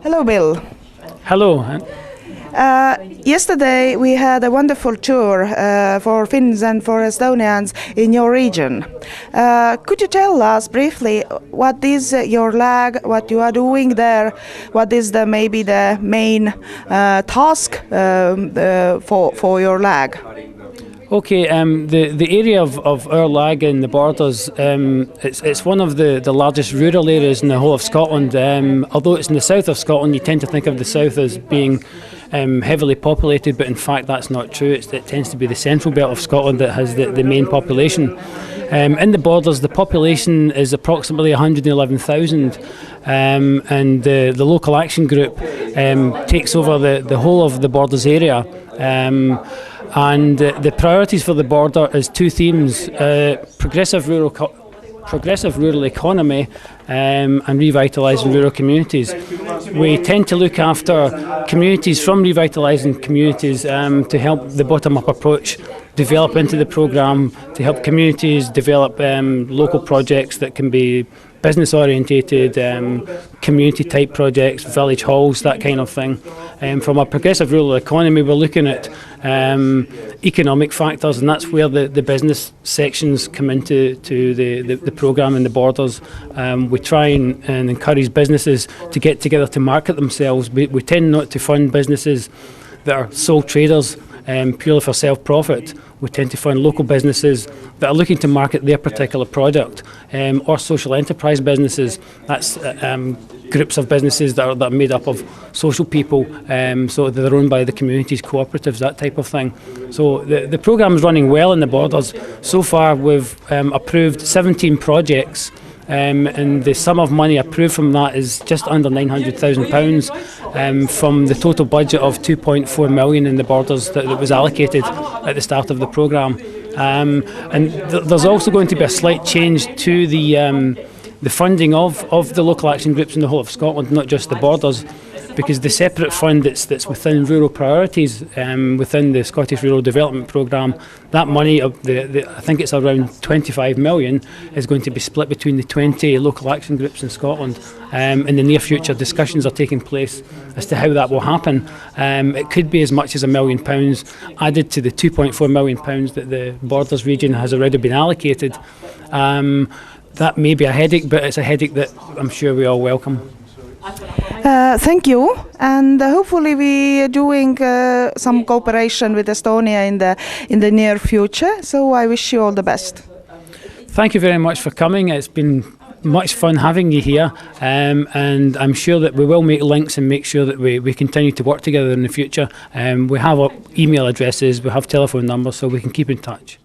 Hello, Bill. Hello. Yesterday we had a wonderful tour for Finns and for Estonians in your region. Could you tell us briefly what is your lag, what you are doing there, what is maybe the main task for your lag? Okay, the area of our lag in the borders, it's one of the largest rural areas in the whole of Scotland. Although it's in the south of Scotland, you tend to think of the south as being heavily populated, but in fact that's not true. It tends to be the central belt of Scotland that has the main population. In the borders, the population is approximately 111,000, and the local action group takes over the whole of the borders area. And the priorities for the border is two themes: progressive rural economy and revitalising rural communities. We tend to look after communities from revitalising communities to help the bottom-up approach develop into the programme, to help communities develop local projects that can be business orientated, community type projects, village halls, that kind of thing. From a progressive rural economy, we're looking at economic factors, and that's where the business sections come into the programme in the borders. We try and encourage businesses to get together to market themselves. We tend not to fund businesses that are sole traders purely for self-profit. We tend to fund local businesses that are looking to market their particular product, or social enterprise businesses. That's groups of businesses that are made up of social people, so they're owned by the communities, cooperatives, that type of thing. So the programme is running well in the borders. So far we've approved 17 projects, and the sum of money approved from that is just under £900,000 from the total budget of £2.4 million in the borders that was allocated at the start of the programme. And there's also going to be a slight change to the funding of the local action groups in the whole of Scotland, not just the borders, because the separate fund that's within rural priorities within the Scottish Rural Development Programme, that money, I think it's around 25 million, is going to be split between the 20 local action groups in Scotland. In the near future, discussions are taking place as to how that will happen. It could be as much as £1 million added to the £2.4 million that the Borders region has already been allocated. That may be a headache, but it's a headache that I'm sure we all welcome. Thank you, and hopefully we are doing some cooperation with Estonia in the near future. So I wish you all the best. Thank you very much for coming. It's been much fun having you here, and I'm sure that we will make links and make sure that we continue to work together in the future. We have our email addresses, we have telephone numbers, so we can keep in touch.